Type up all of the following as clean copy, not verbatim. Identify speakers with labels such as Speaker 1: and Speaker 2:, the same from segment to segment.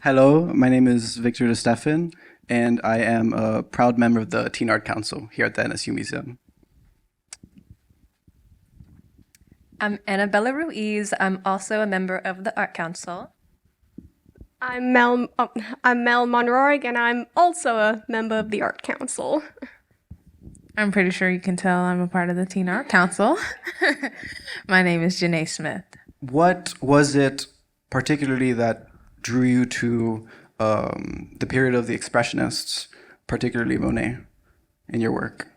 Speaker 1: Hello, my name is Victor De Stefan, and I am a proud member of the Teen Art Council here at the NSU Museum.
Speaker 2: I'm Annabella Ruiz. I'm also a member of the Art Council.
Speaker 3: I'm Mel Monroe, and I'm also a member of the Art Council.
Speaker 4: I'm pretty sure you can tell I'm a part of the Teen Art Council. My name is Janae Smith.
Speaker 1: What was it particularly that drew you to the period of the Expressionists, particularly Monet, in your work?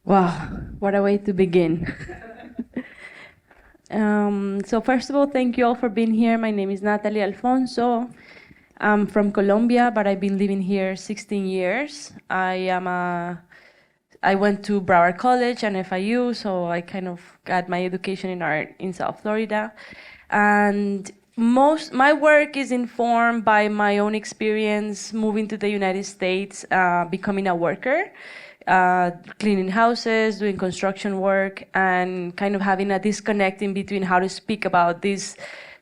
Speaker 5: Wow, what a way to begin. So first of all, thank you all for being here. My name is Nathalie Alfonso. I'm from Colombia, but I've been living here 16 years. I went to Broward College and FIU, so I kind of got my education in art in South Florida. And my work is informed by my own experience moving to the United States, becoming a worker, cleaning houses, doing construction work, and kind of having a disconnect in between how to speak about this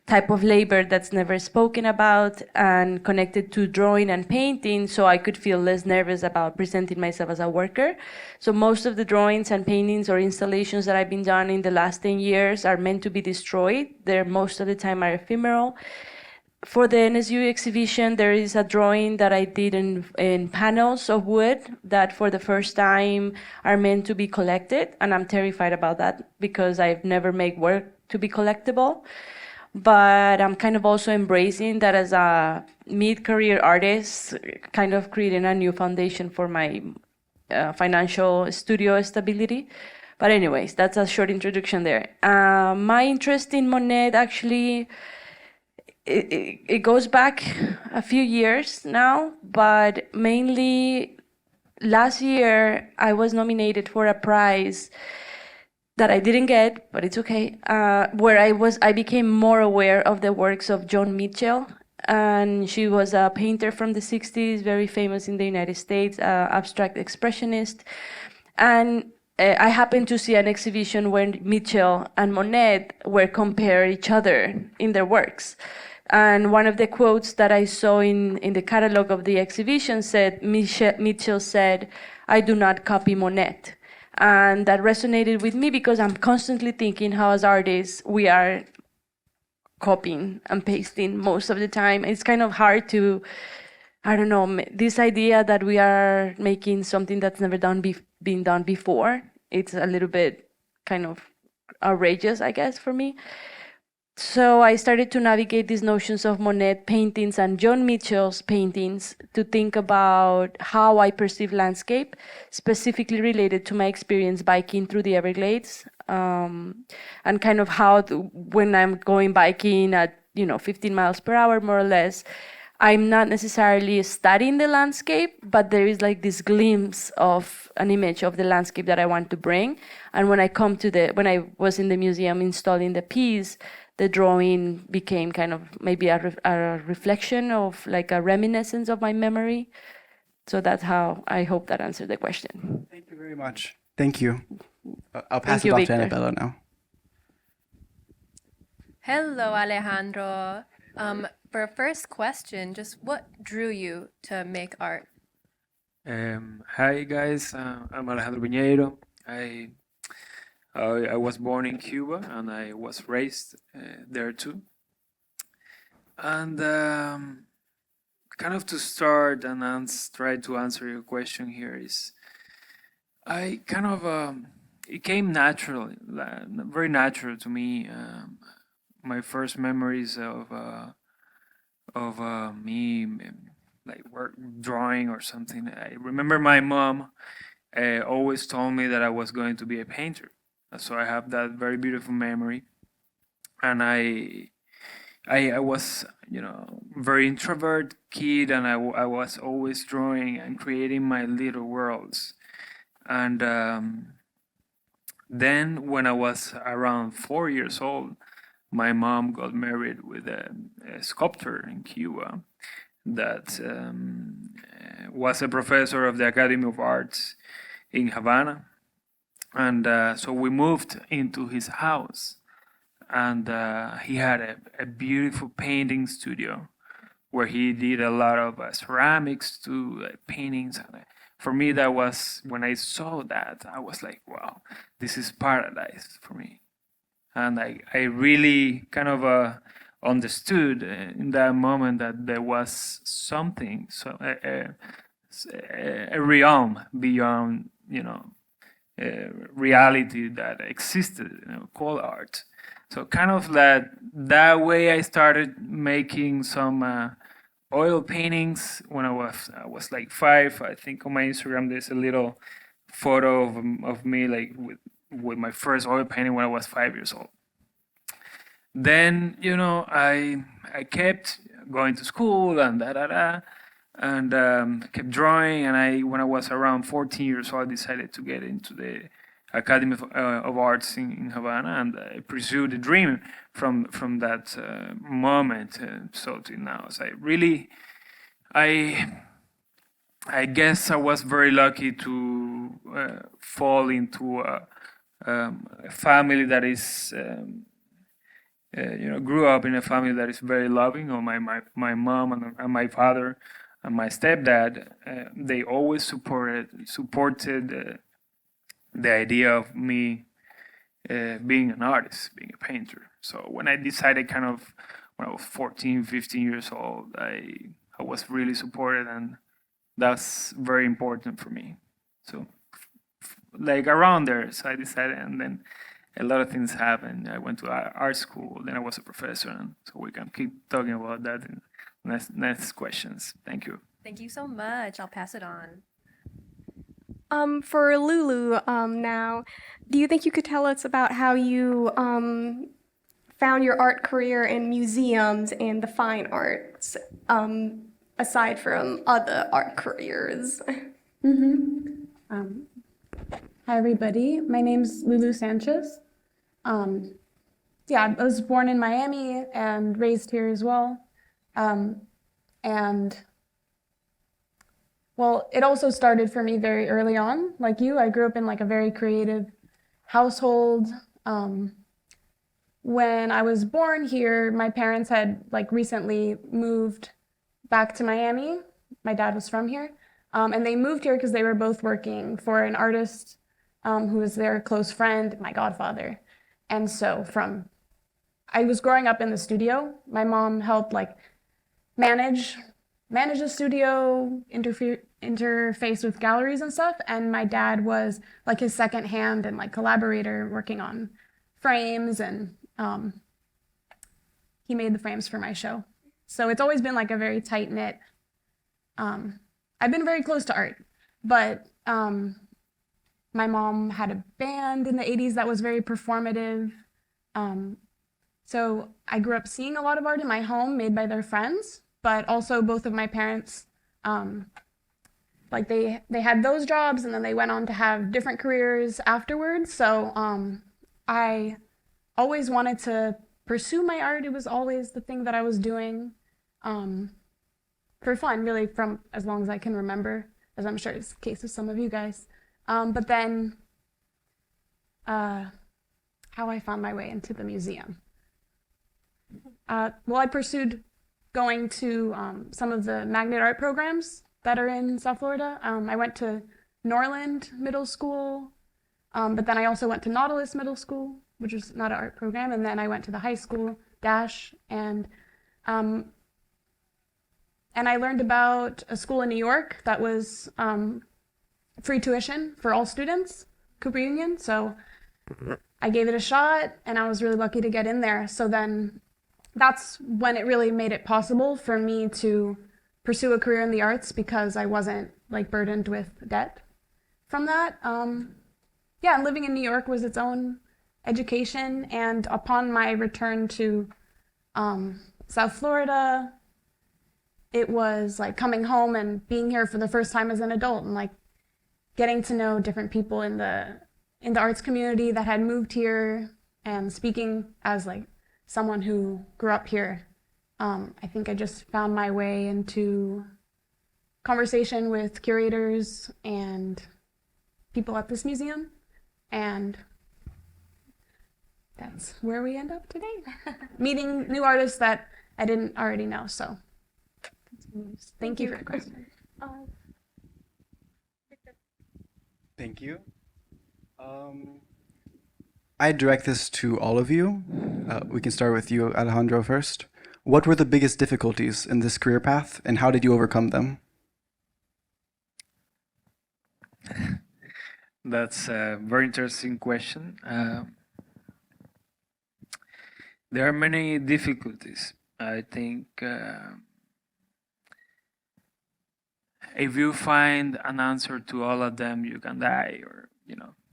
Speaker 5: type of labor that's never spoken about and connected to drawing and painting, so I could feel less nervous about presenting myself as a worker. So most of the drawings and paintings or installations that I've been done in the last 10 years are meant to be destroyed. They're most of the time are ephemeral. For the NSU exhibition, there is a drawing that I did in panels of wood that for the first time are meant to be collected, and I'm terrified about that because I've never made work to be collectible. But I'm kind of also embracing that as a mid-career artist, kind of creating a new foundation for my financial studio stability. But anyways, that's a short introduction there. My interest in Monet actually, it goes back a few years now, but mainly last year I was nominated for a prize that I didn't get, but it's okay, where I became more aware of the works of Joan Mitchell. And she was a painter from the 60s, very famous in the United States, abstract expressionist. And I happened to see an exhibition where Mitchell and Monet were comparing each other in their works. And one of the quotes that I saw in the catalog of the exhibition said, Mitchell said, "I do not copy Monet." And that resonated with me because I'm constantly thinking how as artists we are copying and pasting most of the time. It's kind of hard to, I don't know, this idea that we are making something that's never been done before. It's a little bit kind of outrageous, I guess, for me. So I started to navigate these notions of Monet paintings and John Mitchell's paintings to think about how I perceive landscape, specifically related to my experience biking through the Everglades, and kind of how when I'm going biking at 15 miles per hour, more or less, I'm not necessarily studying the landscape, but there is like this glimpse of an image of the landscape that I want to bring. And when I was in the museum installing the piece, the drawing became kind of maybe a reflection of like a reminiscence of my memory. So that's how I hope that answered the question.
Speaker 1: Thank you very much. Thank you. I'll pass
Speaker 5: Thank
Speaker 1: it
Speaker 5: you,
Speaker 1: off to
Speaker 5: Victor.
Speaker 1: Annabella now.
Speaker 2: Hello, Alejandro. For a first question, just what drew you to make art?
Speaker 6: Hi guys, I'm Alejandro Piñeiro. I was born in Cuba and I was raised there too. And kind of to start and try to answer your question here is, I kind of it came natural, very natural to me. My first memories of me like work drawing or something. I remember my mom always told me that I was going to be a painter. So I have that very beautiful memory, and I was very introvert kid, and I was always drawing and creating my little worlds. And then when I was around 4 years old, my mom got married with a sculptor in Cuba that was a professor of the Academy of Arts in Havana. And so we moved into his house, and he had a beautiful painting studio where he did a lot of ceramics to paintings. And for me, that was, when I saw that, I was like, wow, this is paradise for me. And I really kind of understood in that moment that there was something, so a realm beyond, reality that existed, called art. So kind of that way I started making some oil paintings when I was like 5. I think on my Instagram there's a little photo of me like with my first oil painting when I was 5 years old. Then I kept going to school and and kept drawing. And when I was around 14 years old, I decided to get into the Academy of Arts in Havana, and I pursued a dream from that moment. So till now, so I guess I was very lucky to fall into a family that is. Grew up in a family that is very loving. Or my mom and my father and my stepdad, they always supported the idea of me being an artist, being a painter. So when I decided when I was 14, 15 years old, I was really supported, and that's very important for me. So like around there, so I decided, and then a lot of things happened. I went to art school, then I was a professor, and so we can keep talking about that in next questions. Thank you.
Speaker 2: Thank you so much. I'll pass it on.
Speaker 3: For Lulu, now, do you think you could tell us about how you found your art career in museums and the fine arts, aside from other art careers?
Speaker 7: Hi, everybody. My name's Lulu Sanchez. I was born in Miami and raised here as well. It also started for me very early on. Like you, I grew up in like a very creative household. When I was born here, my parents had like recently moved back to Miami. My dad was from here. And they moved here because they were both working for an artist who was their close friend, my godfather. And so I was growing up in the studio. My mom helped like manage the studio, interface with galleries and stuff. And my dad was like his second hand and like collaborator working on frames, and he made the frames for my show. So it's always been like a very tight knit. I've been very close to art, but my mom had a band in the 80s that was very performative. So I grew up seeing a lot of art in my home made by their friends, but also both of my parents, like they had those jobs and then they went on to have different careers afterwards. So I always wanted to pursue my art. It was always the thing that I was doing for fun, really, from as long as I can remember, as I'm sure is the case with some of you guys. But then how I found my way into the museum. I pursued going to some of the magnet art programs that are in South Florida. I went to Norland Middle School, but then I also went to Nautilus Middle School, which is not an art program, and then I went to the high school, Dash, and I learned about a school in New York that was free tuition for all students, Cooper Union, so I gave it a shot, and I was really lucky to get in there. So then that's when it really made it possible for me to pursue a career in the arts, because I wasn't like burdened with debt from that. And living in New York was its own education, and upon my return to South Florida, it was like coming home and being here for the first time as an adult, and like getting to know different people in the arts community that had moved here, and speaking as like someone who grew up here. I think I just found my way into conversation with curators and people at this museum, and that's where we end up today. Meeting new artists that I didn't already know, so Thank you for the question.
Speaker 1: Thank you. I direct this to all of you. We can start with you, Alejandro, first. What were the biggest difficulties in this career path, and how did you overcome them?
Speaker 6: That's a very interesting question. There are many difficulties. I think if you find an answer to all of them, you can die or,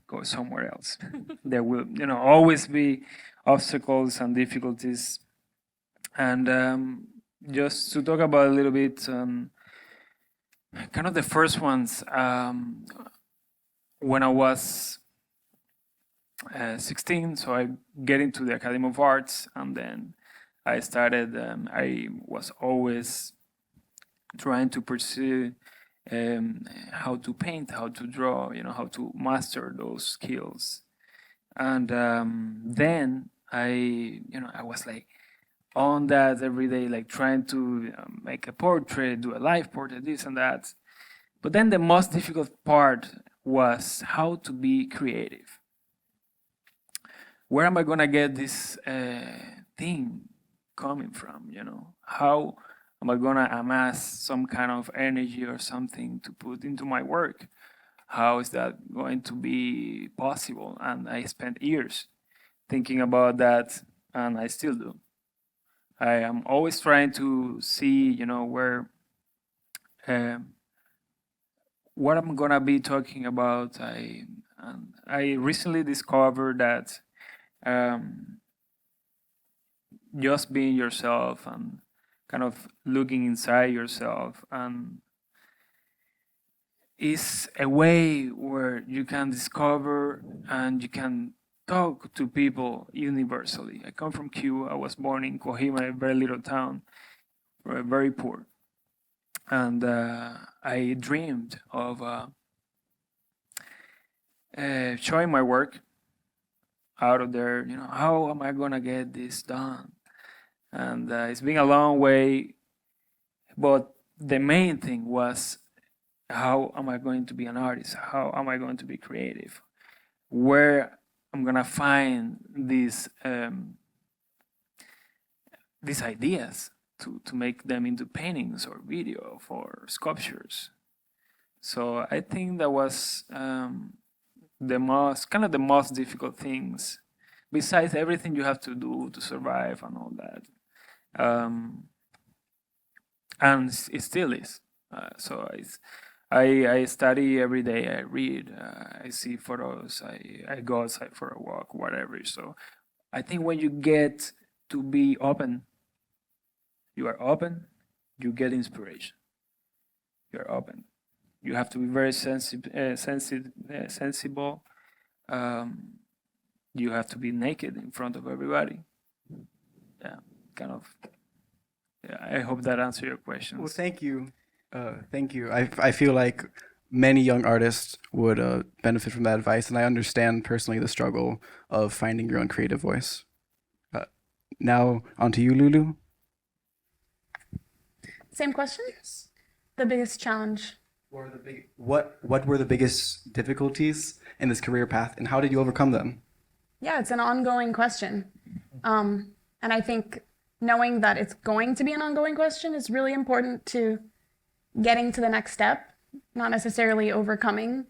Speaker 6: go somewhere else. There will, always be obstacles and difficulties. And just to talk about a little bit, kind of the first ones, when I was 16, so I get into the Academy of Arts, and then I started, I was always trying to pursue how to paint, how to draw, how to master those skills. And then I was like on that every day, like trying to make a portrait, do a life portrait, this and that. But then the most difficult part was how to be creative. Where am I gonna get this thing coming from? How am I gonna amass some kind of energy or something to put into my work? How is that going to be possible? And I spent years thinking about that, and I still do. I am always trying to see, where what I'm gonna be talking about. I recently discovered that just being yourself and kind of looking inside yourself and is a way where you can discover and you can talk to people universally. I come from Cuba. I was born in Coahuila, a very little town, very poor. And I dreamed of showing my work out of there. How am I gonna get this done? And it's been a long way, but the main thing was, how am I going to be an artist? How am I going to be creative? Where I'm gonna find these ideas to make them into paintings or video for sculptures. So I think that was the most difficult things, besides everything you have to do to survive and all that. And it still is. So I study every day. I read. I see photos. I go outside for a walk, whatever. So I think when you get to be open, you are open. You get inspiration. You are open. You have to be very sensible. You have to be naked in front of everybody. Yeah, kind of. Yeah, I hope that answered your questions.
Speaker 1: Well, thank you. Thank you. I feel like many young artists would benefit from that advice, and I understand personally the struggle of finding your own creative voice. Now, on to you, Lulu.
Speaker 7: Same question?
Speaker 1: Yes.
Speaker 7: The biggest challenge.
Speaker 1: What were the biggest difficulties in this career path, and how did you overcome them?
Speaker 7: Yeah, it's an ongoing question. And I think knowing that it's going to be an ongoing question is really important to getting to the next step, not necessarily overcoming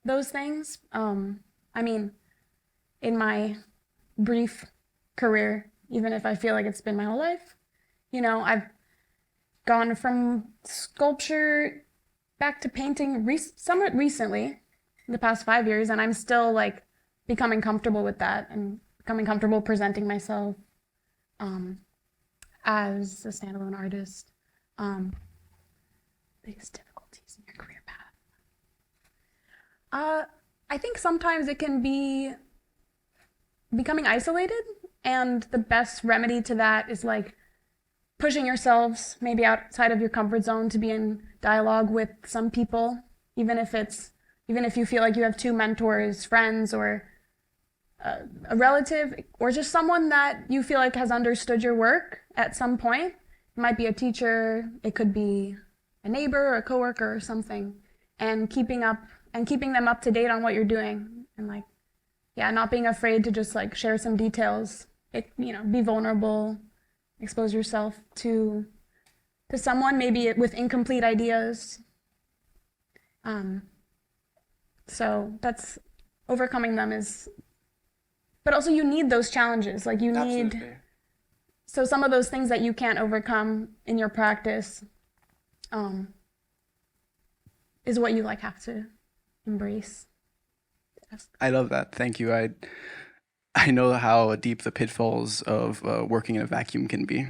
Speaker 7: those things. I mean, in my brief career, even if I feel like it's been my whole life, I've gone from sculpture back to painting somewhat recently, in the past 5 years, and I'm still like becoming comfortable with that and becoming comfortable presenting myself as a standalone artist. Biggest difficulties in your career path? I think sometimes it can be becoming isolated, and the best remedy to that is like pushing yourselves maybe outside of your comfort zone to be in dialogue with some people, even if you feel like you have two mentors, friends, or a relative, or just someone that you feel like has understood your work at some point. It might be a teacher, it could be a neighbor or a coworker or something, and keeping them up to date on what you're doing, and like, yeah, not being afraid to just like share some details. Be vulnerable, expose yourself to someone maybe with incomplete ideas. So that's overcoming them is, but also you need those challenges. Like you need.
Speaker 1: Absolutely.
Speaker 7: So some of those things that you can't overcome in your practice is what you like have to embrace.
Speaker 1: I love that. Thank you. I know how deep the pitfalls of working in a vacuum can be.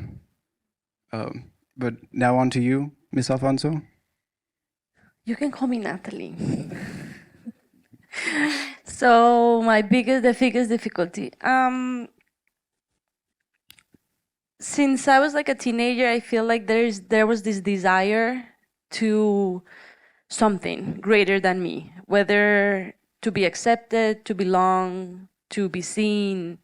Speaker 1: But now on to you, Miss Alfonso.
Speaker 5: You can call me Nathalie. So the biggest difficulty. Since I was like a teenager, I feel like there was this desire to something greater than me, whether to be accepted, to belong, to be seen.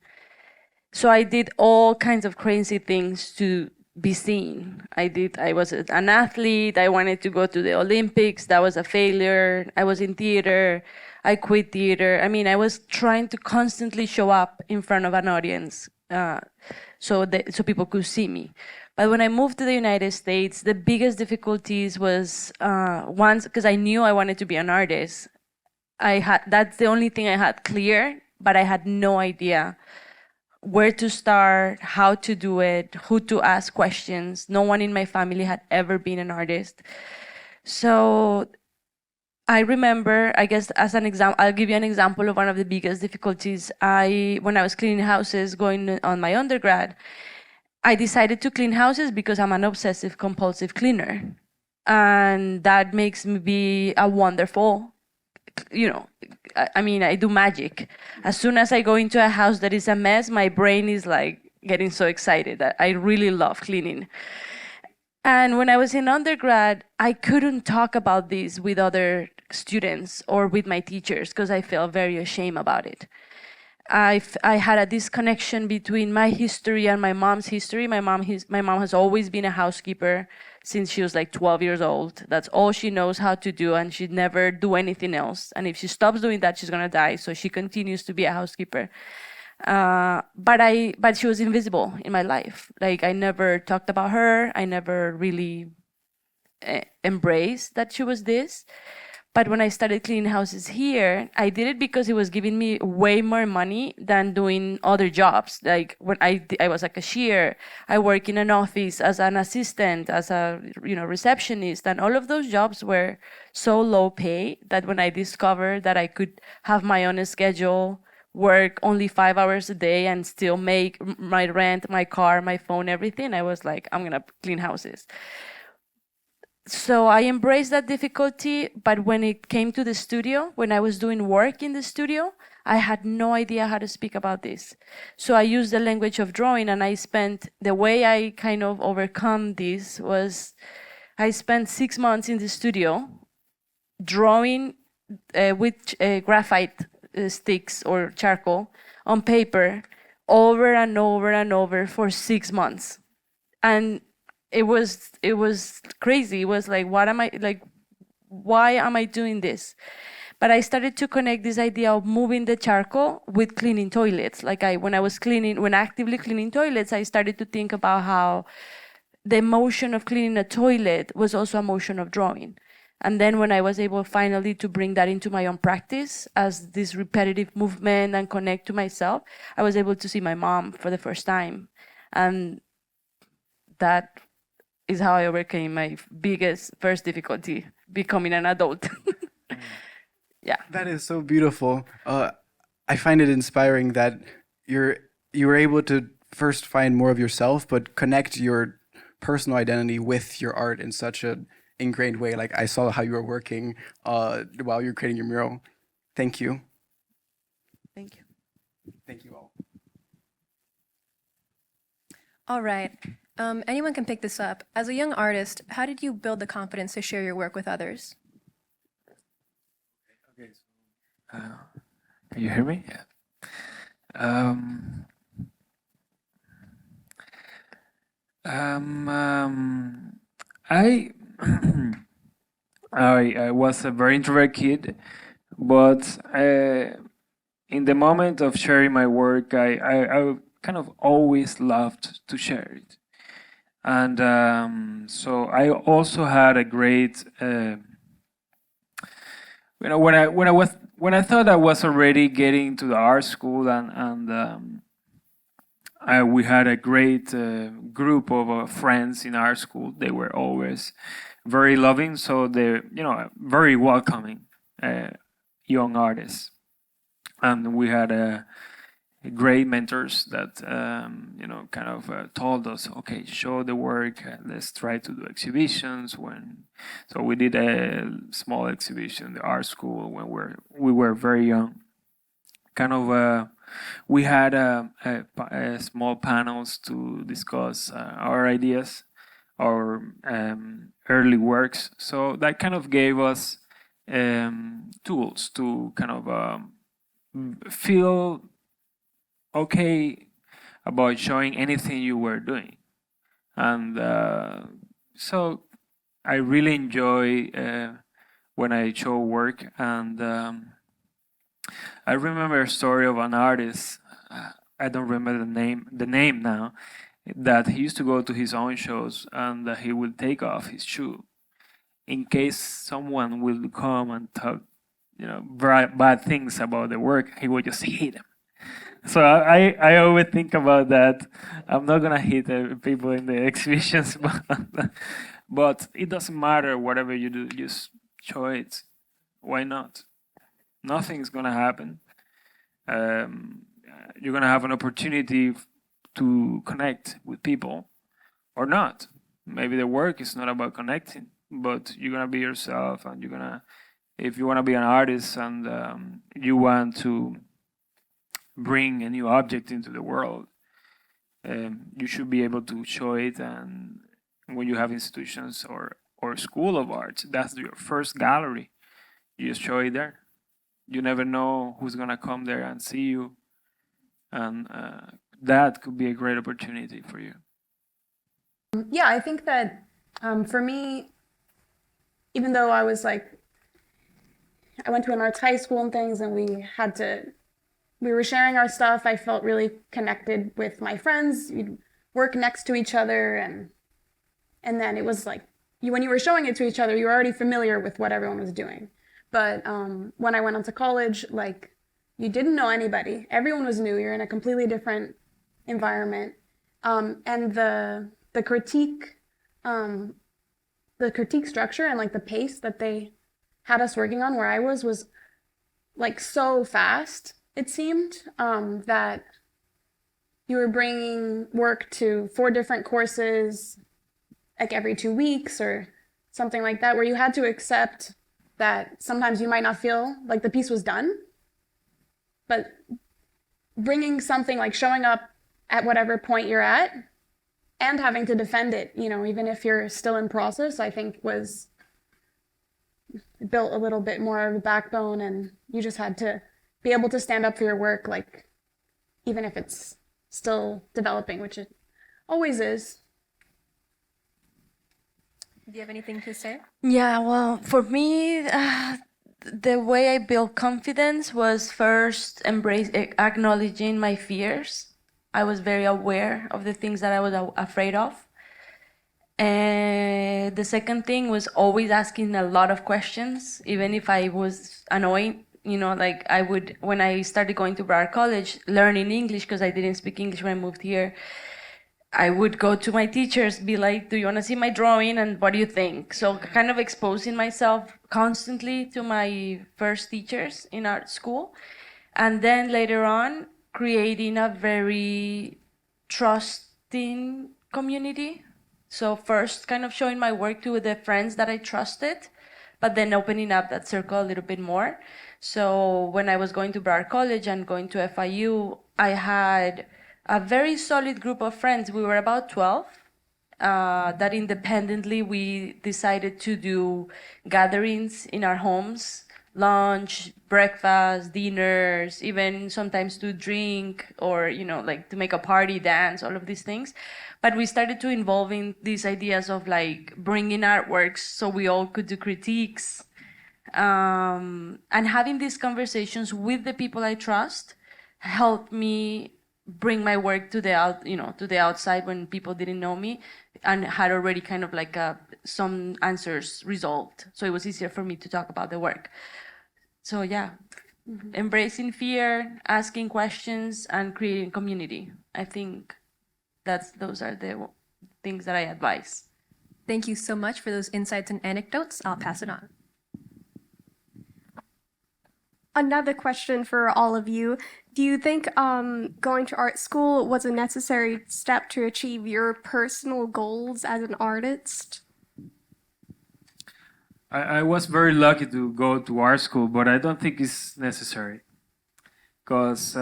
Speaker 5: So I did all kinds of crazy things to be seen. I was an athlete. I wanted to go to the Olympics. That was a failure. I was in theater. I quit theater. I mean, I was trying to constantly show up in front of an audience so people could see me. But when I moved to the United States, the biggest difficulties was once, because I knew I wanted to be an artist. That's the only thing I had clear, but I had no idea where to start, how to do it, who to ask questions. No one in my family had ever been an artist. So I remember, I guess as an example, I'll give you an example of one of the biggest difficulties. When I was cleaning houses going on my undergrad, I decided to clean houses because I'm an obsessive compulsive cleaner. And that makes me be a wonderful, I do magic. As soon as I go into a house that is a mess, my brain is like getting so excited. I really love cleaning. And when I was in undergrad, I couldn't talk about this with other students or with my teachers because I felt very ashamed about it. I had a disconnection between my history and my mom's history. My mom has always been a housekeeper since she was like 12 years old. That's all she knows how to do, and she'd never do anything else. And if she stops doing that, she's gonna die. So she continues to be a housekeeper. But she was invisible in my life. Like I never talked about her. I never really embraced that she was this. But when I started cleaning houses here, I did it because it was giving me way more money than doing other jobs. Like when I was a cashier, I work in an office as an assistant, as a receptionist, and all of those jobs were so low pay that when I discovered that I could have my own schedule, work only 5 hours a day, and still make my rent, my car, my phone, everything, I was like, I'm gonna clean houses. So I embraced that difficulty, but when it came to the studio, when I was doing work in the studio, I had no idea how to speak about this. So I used the language of drawing, and the way I kind of overcome this was I spent 6 months in the studio drawing with graphite sticks or charcoal on paper over and over and over for 6 months. And it was crazy. It was like, why am I doing this? But I started to connect this idea of moving the charcoal with cleaning toilets. When actively cleaning toilets, I started to think about how the emotion of cleaning a toilet was also a motion of drawing. And then when I was able finally to bring that into my own practice as this repetitive movement and connect to myself, I was able to see my mom for the first time. And that is how I overcame my first difficulty, becoming an adult. Yeah.
Speaker 1: That is so beautiful. I find it inspiring that you were able to first find more of yourself, but connect your personal identity with your art in such an ingrained way. Like I saw how you were working while you were creating your mural. Thank you.
Speaker 5: Thank you.
Speaker 1: Thank you all.
Speaker 2: All right. Anyone can pick this up. As a young artist, how did you build the confidence to share your work with others?
Speaker 6: Okay. Can you hear me? Yeah. I I was a very introvert kid, but in the moment of sharing my work, I kind of always loved to share it. And so I also had a great, when I thought I was already getting to the art school, and we had a great group of friends in our school. They were always very loving, so they're very welcoming young artists, and we had great mentors that kind of told us, okay, show the work, let's try to do exhibitions. So we did a small exhibition in the art school when we were very young. Kind of we had small panels to discuss our ideas, our early works. So that kind of gave us tools to kind of feel okay about showing anything you were doing. And so I really enjoy when I show work. And I remember a story of an artist. I don't remember the name now. That he used to go to his own shows and he would take off his shoe in case someone will come and talk, bad things about the work. He would just hit them. So I always think about that. I'm not gonna hit people in the exhibitions, but it doesn't matter whatever you do. Just show it. Why not? Nothing's gonna happen. You're gonna have an opportunity to connect with people, or not. Maybe the work is not about connecting, but you're gonna be yourself, and if you wanna be an artist and you want to bring a new object into the world, you should be able to show it. And when you have institutions or school of arts, that's your first gallery. You just show it there. You never know who's gonna come there and see you, and that could be a great opportunity for you.
Speaker 7: Yeah, I think that for me, even though I went to an arts high school and things, and we were sharing our stuff, I felt really connected with my friends. You'd work next to each other, and then it was like when you were showing it to each other, you were already familiar with what everyone was doing. But when I went on to college, you didn't know anybody. Everyone was new. You're in a completely different environment, and the critique structure and the pace that they had us working on where I was so fast. It seemed that you were bringing work to 4 different courses every 2 weeks or something like that, where you had to accept that sometimes you might not feel like the piece was done, but bringing something showing up at whatever point you're at and having to defend it, even if you're still in process, I think was built a little bit more of a backbone, and you just had to be able to stand up for your work, even if it's still developing, which it always is.
Speaker 2: Do you have anything to say?
Speaker 5: Yeah, well, for me, the way I built confidence was first acknowledging my fears. I was very aware of the things that I was afraid of. And the second thing was always asking a lot of questions, even if I was annoying. I would, when I started going to Broward College, learning English, because I didn't speak English when I moved here, I would go to my teachers, be like, do you want to see my drawing, and what do you think? So kind of exposing myself constantly to my first teachers in art school. And then later on, creating a very trusting community. So first kind of showing my work to the friends that I trusted, but then opening up that circle a little bit more. So when I was going to Broward College and going to FIU, I had a very solid group of friends. We were about 12 that independently we decided to do gatherings in our homes lunch, breakfast, dinners, even sometimes to drink or, you know, like to make a party, dance, all of these things. But we started to involving these ideas of like bringing artworks so we all could do critiques, and having these conversations with the people I trust helped me bring my work to the to the outside when people didn't know me and had already kind of like some answers resolved. So it was easier for me to talk about the work. So yeah, embracing fear, asking questions, and creating community. I think those are the things that I advise.
Speaker 2: Thank you so much for those insights and anecdotes. I'll pass it on.
Speaker 3: Another question for all of you. Do you think going to art school was a necessary step to achieve your personal goals as an artist?
Speaker 6: I was very lucky to go to art school, but I don't think it's necessary because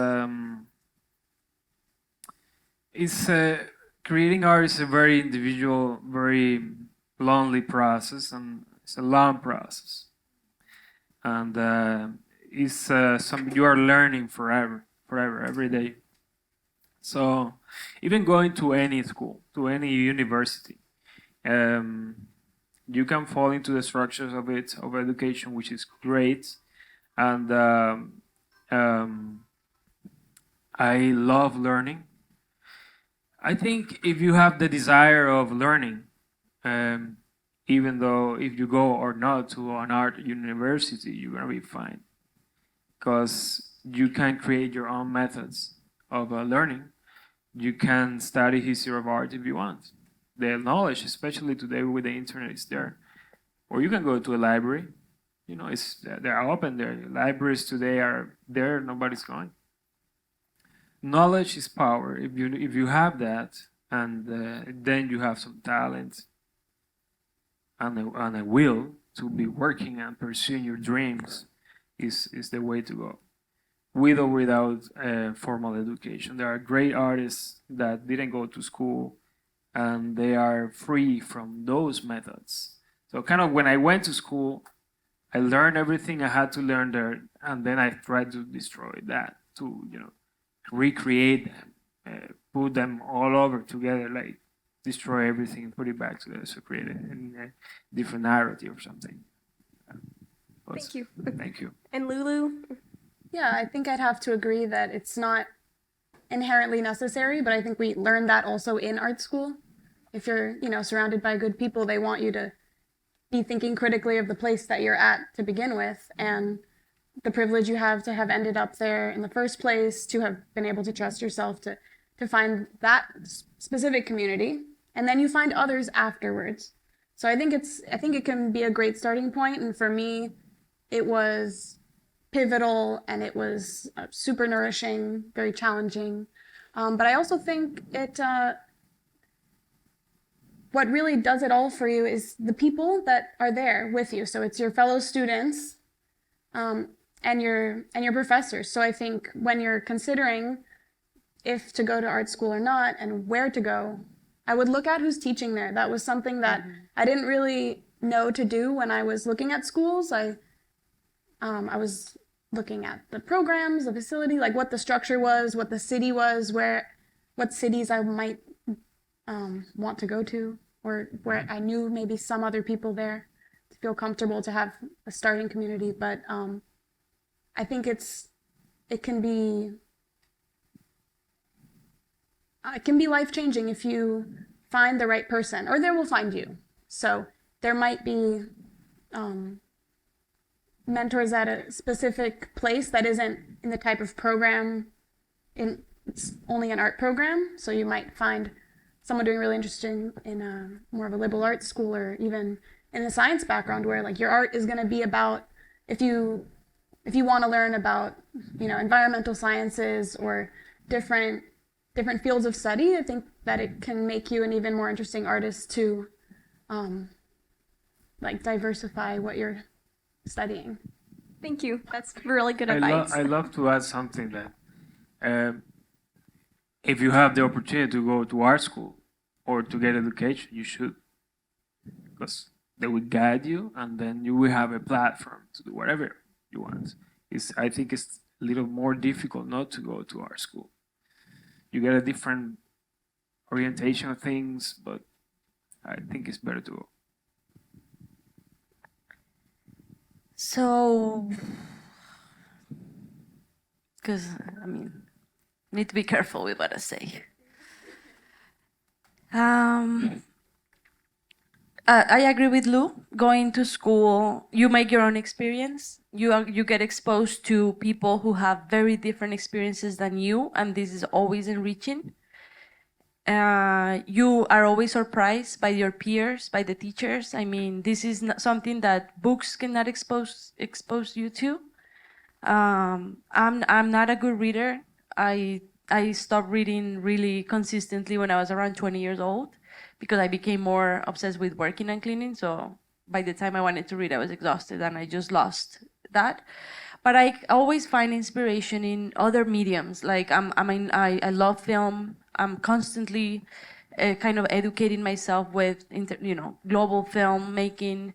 Speaker 6: creating art is a very individual, very lonely process, and it's a long process, and it's something you are learning forever, every day. So even going to any school, to any university, you can fall into the structures of education, which is great, and I love learning. I think if you have the desire of learning, even though if you go or not to an art university, you're gonna be fine, because you can create your own methods of learning. You can study history of art if you want. The knowledge, especially today with the internet, is there. Or you can go to a library. You know, they're open there. Libraries today are there. Nobody's going. Knowledge is power. If you have that, and then you have some talent and a will to be working and pursuing your dreams, is the way to go. With or without formal education, there are great artists that didn't go to school, and they are free from those methods. So kind of when I went to school, I learned everything I had to learn there, and then I tried to destroy that, to recreate them, put them all over together, like destroy everything and put it back together, so create a different narrative or something.
Speaker 3: Thank you.
Speaker 6: Thank you.
Speaker 3: And Lulu?
Speaker 7: Yeah, I think I'd have to agree that it's not inherently necessary, but I think we learn that also in art school. If you're, surrounded by good people, they want you to be thinking critically of the place that you're at to begin with, and the privilege you have to have ended up there in the first place, to have been able to trust yourself to find that specific community, and then you find others afterwards. So I think it can be a great starting point, and for me, it was pivotal, and it was super nourishing, very challenging. But I also think what really does it all for you is the people that are there with you. So it's your fellow students and your professors. So I think when you're considering if to go to art school or not and where to go, I would look at who's teaching there. That was something that I didn't really know to do when I was looking at schools. I was looking at the programs, the facility, like what the structure was, what the city was, what cities I might want to go to, or where I knew maybe some other people there to feel comfortable to have a starting community. But I think it can be life-changing if you find the right person, or they will find you. So there might be mentors at a specific place that isn't in the type of program, it's only an art program. So you might find someone doing really interesting in more of a liberal arts school, or even in a science background, where like your art is going to be about, if you want to learn about environmental sciences or different fields of study, I think that it can make you an even more interesting artist to diversify what you're studying.
Speaker 3: Thank you. That's really good advice.
Speaker 6: I love to add something that if you have the opportunity to go to art school or to get education, you should, because they will guide you, and then you will have a platform to do whatever you want. I think it's a little more difficult not to go to art school. You get a different orientation of things, but I think it's better to go.
Speaker 5: So, because need to be careful with what I say. I agree with Lou. Going to school, you make your own experience. You get exposed to people who have very different experiences than you, and this is always enriching. You are always surprised by your peers, by the teachers. I mean, this is not something that books cannot expose you to. I'm not a good reader. I stopped reading really consistently when I was around 20 years old because I became more obsessed with working and cleaning. So by the time I wanted to read, I was exhausted and I just lost that. But I always find inspiration in other mediums. Like I love film. I'm constantly kind of educating myself with global film making.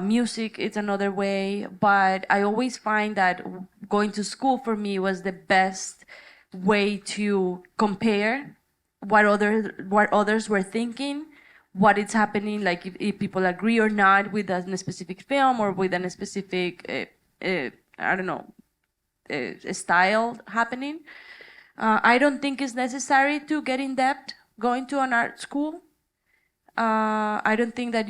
Speaker 5: Music, it's another way. But I always find that going to school for me was the best way to compare what others were thinking, what is happening, like if people agree or not with a specific film or with a specific style happening. I don't think it's necessary to get in depth going to an art school. I don't think that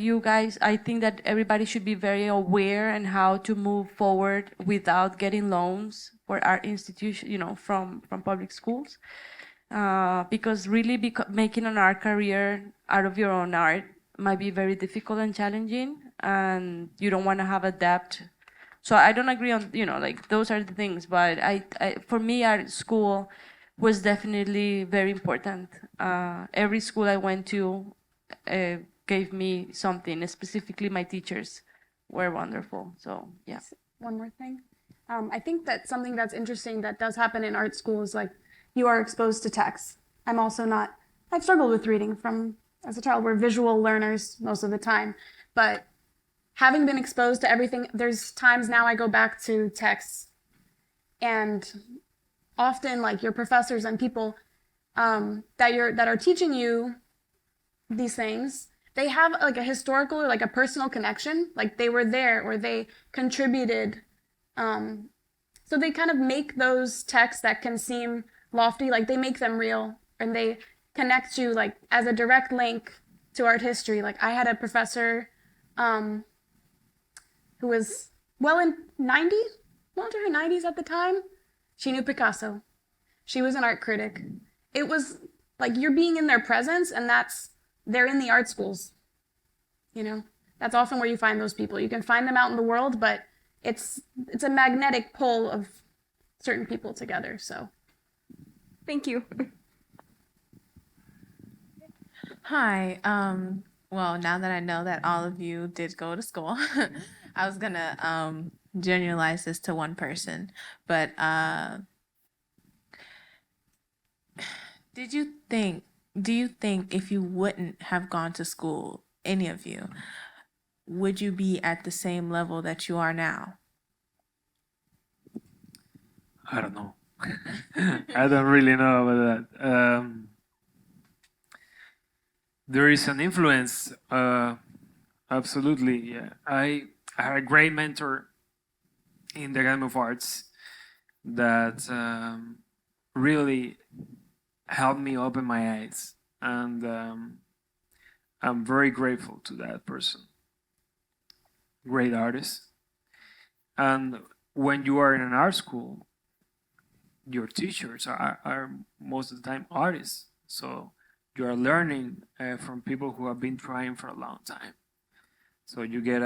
Speaker 5: I think that everybody should be very aware and how to move forward without getting loans for art institution, from public schools. Because really making an art career out of your own art might be very difficult and challenging, and you don't want to have a debt. So I don't agree on, those are the things, but for me, art school was definitely very important. Every school I went to gave me something, specifically my teachers were wonderful, so yeah.
Speaker 7: One more thing. I think that something that's interesting that does happen in art school is like you are exposed to text. I've struggled with reading as a child. We're visual learners most of the time, but having been exposed to everything, there's times now I go back to texts, and often like your professors and people that are teaching you these things, they have like a historical or like a personal connection, like they were there or they contributed. So they kind of make those texts that can seem lofty, like they make them real, and they connect you like as a direct link to art history. Like I had a professor who was well into her 90s at the time. She knew Picasso. She was an art critic. It was like you're being in their presence, and they're in the art schools. That's often where you find those people. You can find them out in the world, but it's a magnetic pull of certain people together. So
Speaker 3: Thank you.
Speaker 4: Hi. Well, now that I know that all of you did go to school, I was gonna generalize this to one person, but do you think if you wouldn't have gone to school, any of you, would you be at the same level that you are now?
Speaker 6: I don't know. I don't really know about that. There is an influence, absolutely. Yeah, I had a great mentor in the Academy of Arts that really helped me open my eyes, and I'm very grateful to that person. Great artist. And when you are in an art school, your teachers are most of the time artists. So you are learning from people who have been trying for a long time. So you get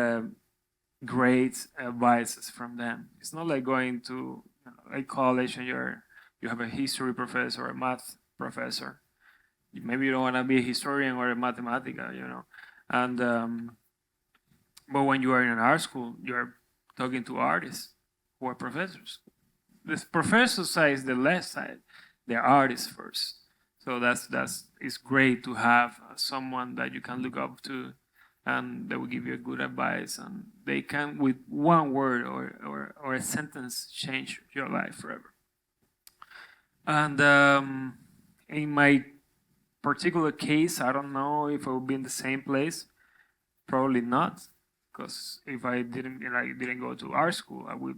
Speaker 6: great advices from them. It's not like going to like college and you have a history professor or a math professor. Maybe you don't want to be a historian or a mathematica, and but when you are in an art school, you are talking to artists who are professors. The professor side is the left side. They're artists first. So it's great to have someone that you can look up to and they will give you a good advice, and they can, with one word or a sentence, change your life forever. And in my particular case, I don't know if I would be in the same place. Probably not, because if I didn't go to art school, I would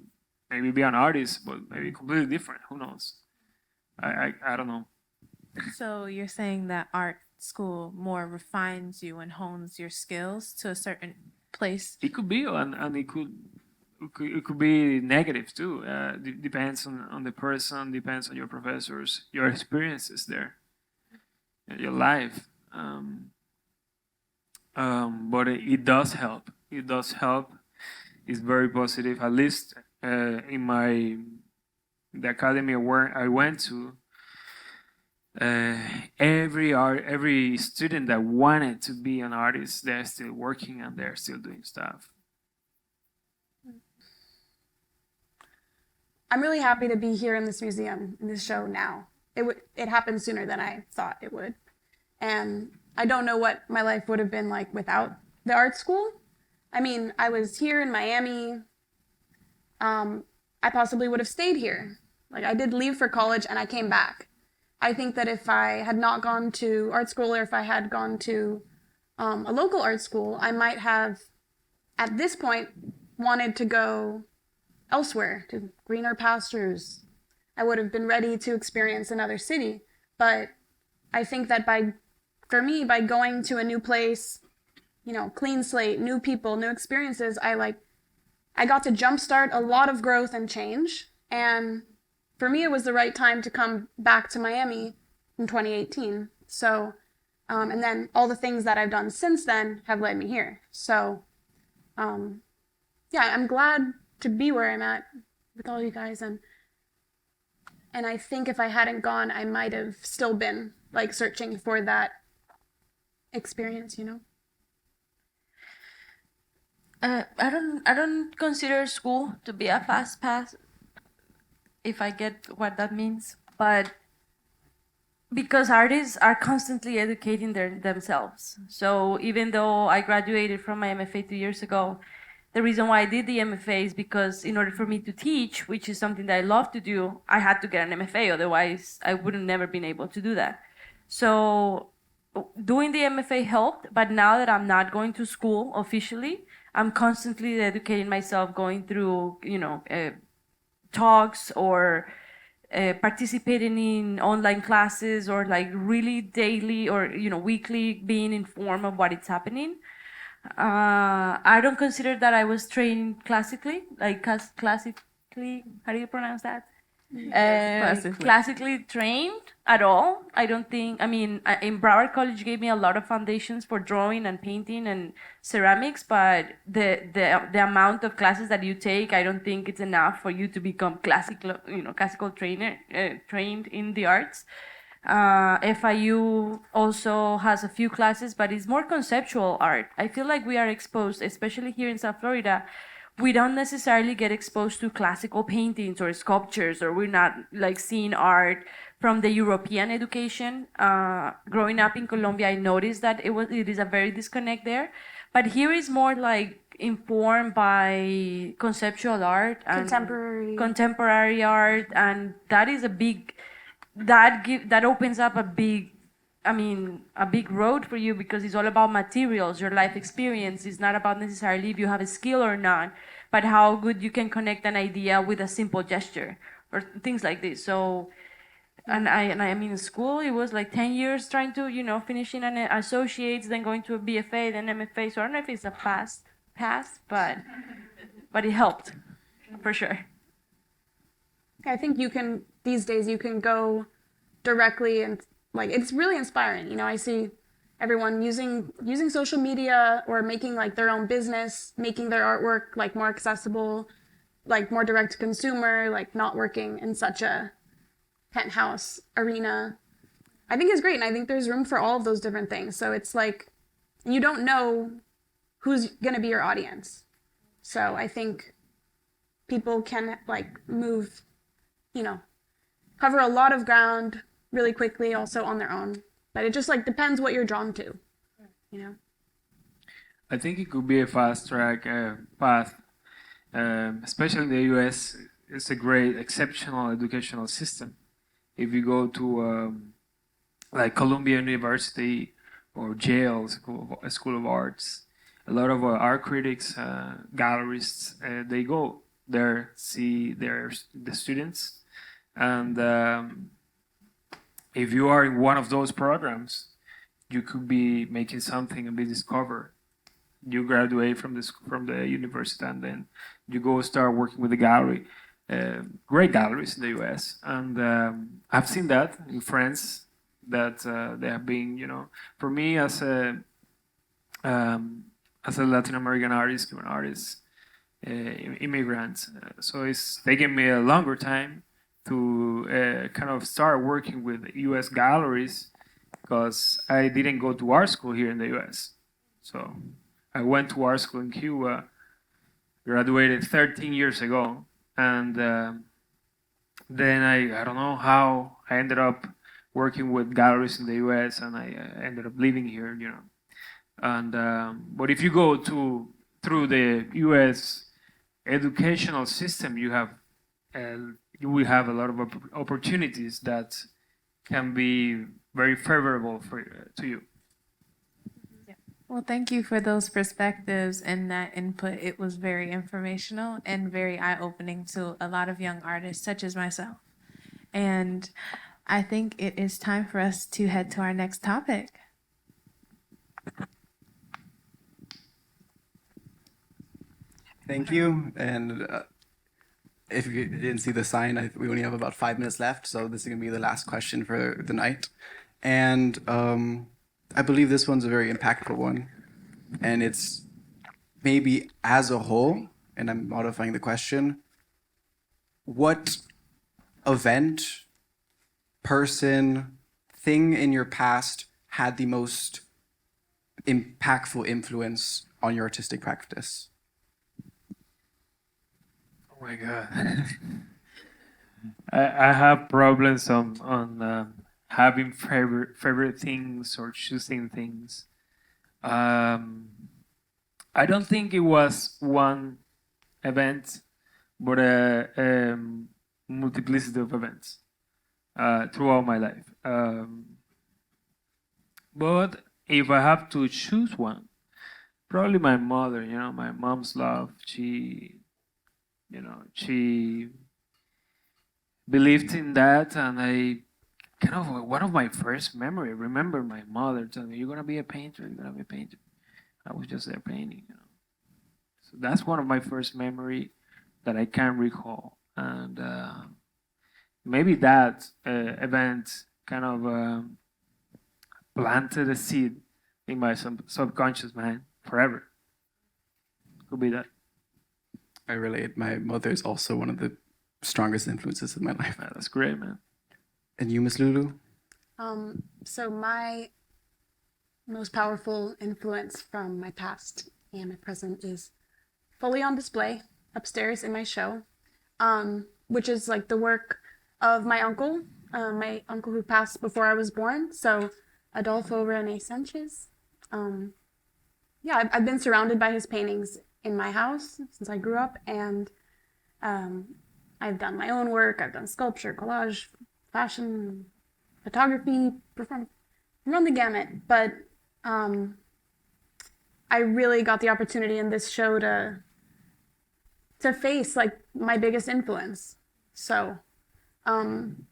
Speaker 6: maybe be an artist, but maybe completely different. Who knows? I don't know.
Speaker 4: So you're saying that art school more refines you and hones your skills to a certain place?
Speaker 6: It could be, and it could be negative too. Depends on the person, depends on your professors, your experiences there, your life. But it does help. It does help. It's very positive. At least in the academy where I went to, every student that wanted to be an artist, they're still working and they're still doing stuff.
Speaker 7: I'm really happy to be here in this museum, in this show now. It happened sooner than I thought it would. And I don't know what my life would have been like without the art school. I mean, I was here in Miami. I possibly would have stayed here. Like, I did leave for college and I came back. I think that if I had not gone to art school, or if I had gone to a local art school, I might have, at this point, wanted to go elsewhere, to greener pastures. I would have been ready to experience another city. But I think that for me, by going to a new place, clean slate, new people, new experiences, I got to jumpstart a lot of growth and change. And for me, it was the right time to come back to Miami in 2018. So, and then all the things that I've done since then have led me here. So, yeah, I'm glad to be where I'm at with all you guys. And I think if I hadn't gone, I might have still been searching for that experience,
Speaker 5: I don't consider school to be a fast path, if I get what that means, but because artists are constantly educating themselves. So even though I graduated from my MFA 2 years ago, the reason why I did the MFA is because in order for me to teach, which is something that I love to do, I had to get an MFA, otherwise I would have never been able to do that. So doing the MFA helped, but now that I'm not going to school officially, I'm constantly educating myself, going through, talks or participating in online classes, or really daily or weekly being informed of what is happening. I don't consider that I was trained classically, classically, how do you pronounce that? Classically trained at all. I don't think, in Broward College gave me a lot of foundations for drawing and painting and ceramics, but the amount of classes that you take, I don't think it's enough for you to become classical trained in the arts. FIU also has a few classes, but it's more conceptual art. I feel like we are exposed, especially here in South Florida, we don't necessarily get exposed to classical paintings or sculptures, or we're not seeing art from the European education. Growing up in Colombia, I noticed that it is a very disconnect there. But here is more informed by conceptual art and contemporary art, and that is a big, that opens up a big road for you, because it's all about materials, your life experience. It's not about necessarily if you have a skill or not, but how good you can connect an idea with a simple gesture or things like this. So, and in school, it was 10 years trying to, finishing an associates, then going to a BFA, then MFA. So I don't know if it's a fast path, but it helped for sure.
Speaker 7: I think these days you can go directly, and it's really inspiring. I see everyone using social media, or making their own business, making their artwork more accessible, more direct to consumer, not working in such a penthouse arena. I think it's great, and I think there's room for all of those different things. So it's you don't know who's gonna be your audience. So I think people can move, cover a lot of ground really quickly, also on their own. But it just depends what you're drawn to,
Speaker 6: I think it could be a fast track path, especially in the US. It's a great, exceptional educational system. If you go to like Columbia University or Yale School of Arts, a lot of art critics, gallerists, they go there, see the students, and if you are in one of those programs, you could be making something and be discovered. You graduate from the university, and then you go start working with the gallery. Great galleries in the U.S. and I've seen that in France that they have been, for me as a Latin American artist, Cuban artist, immigrant. So it's taken me a longer time to kind of start working with U.S. galleries because I didn't go to art school here in the U.S. So I went to art school in Cuba, graduated 13 years ago, and then I don't know how I ended up working with galleries in the U.S. and I ended up living here, And but if you go through the U.S. educational system, you will have a lot of opportunities that can be very favorable to you.
Speaker 4: Well, thank you for those perspectives and that input. It was very informational and very eye-opening to a lot of young artists, such as myself. And I think it is time for us to head to our next topic.
Speaker 1: Thank you. And if you didn't see the sign, we only have about 5 minutes left, so this is going to be the last question for the night. And I believe this one's a very impactful one. And it's maybe as a whole, and I'm modifying the question, what event, person, thing in your past had the most impactful influence on your artistic practice?
Speaker 6: Oh my God. I have problems on having favorite things or choosing things. I don't think it was one event, but a multiplicity of events throughout my life. But if I have to choose one, probably my mother. My mom's love. She believed in that, and I kind of one of my first memory. Remember my mother telling me, "You're gonna be a painter. You're gonna be a painter." I was just there painting. So that's one of my first memory that I can recall, and maybe that event kind of planted a seed in my subconscious mind forever. Could be that.
Speaker 1: I relate. My mother is also one of the strongest influences in my life.
Speaker 6: Yeah, that's great, man.
Speaker 1: And you, Miss Lulu?
Speaker 7: So my most powerful influence from my past and my present is fully on display upstairs in my show, which is like the work of my uncle who passed before I was born. So Adolfo Rene Sanchez. I've been surrounded by his paintings in my house since I grew up, and I've done my own work. I've done sculpture, collage, fashion, photography, performance, run the gamut. But I really got the opportunity in this show to face like my biggest influence. So, and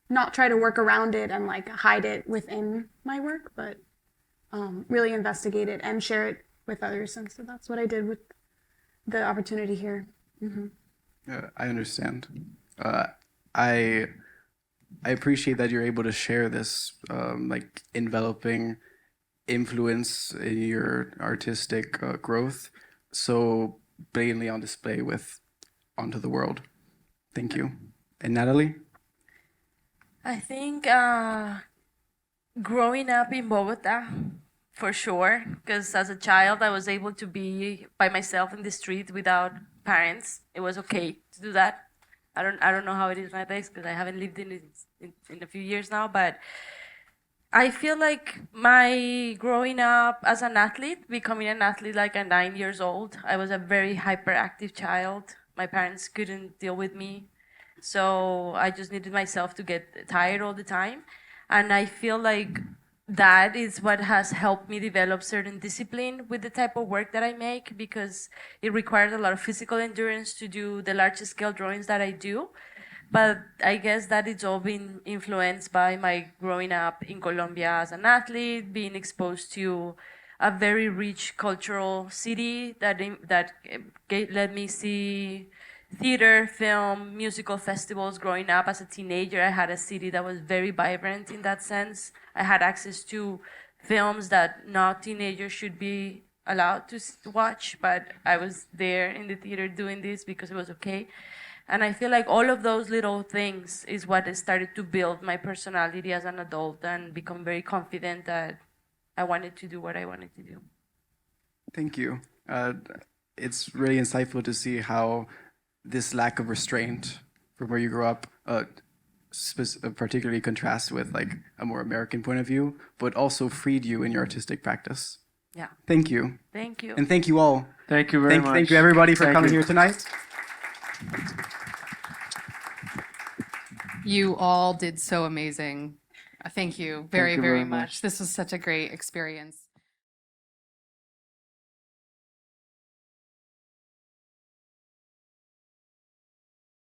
Speaker 7: not try to work around it and like hide it within my work, but really investigate it and share it with others. And so that's what I did with the opportunity here. Mm-hmm.
Speaker 1: I understand. I appreciate that you're able to share this like enveloping influence in your artistic growth so blatantly on display onto the world. Thank you. And Nathalie?
Speaker 5: I think growing up in Bogota, for sure, because as a child I was able to be by myself in the street without parents. It was okay to do that. I don't know how it is nowadays because I haven't lived in a few years now, but I feel like my growing up as an athlete, becoming an athlete like at 9 years old, I was a very hyperactive child. My parents couldn't deal with me. So I just needed myself to get tired all the time. And I feel like that is what has helped me develop certain discipline with the type of work that I make, because it requires a lot of physical endurance to do the large scale drawings that I do. But I guess that it's all been influenced by my growing up in Colombia as an athlete, being exposed to a very rich cultural city that let me see theater, film, musical festivals. Growing up as a teenager, I had a city that was very vibrant in that sense. I had access to films that not teenagers should be allowed to watch, but I was there in the theater doing this because it was okay. And I feel like all of those little things is what has started to build my personality as an adult and become very confident that I wanted to do what I wanted to do.
Speaker 1: Thank you. It's really insightful to see how this lack of restraint from where you grew up particularly contrasts with like a more American point of view, but also freed you in your artistic practice.
Speaker 5: Yeah.
Speaker 1: Thank you.
Speaker 5: Thank you.
Speaker 1: And thank you all.
Speaker 6: Thank you very much.
Speaker 1: Thank you everybody for
Speaker 6: Thank
Speaker 1: coming
Speaker 6: you.
Speaker 1: here tonight.
Speaker 8: You all did so amazing. Thank you very,
Speaker 6: you
Speaker 8: very
Speaker 6: very much.
Speaker 8: much. This was such a great experience.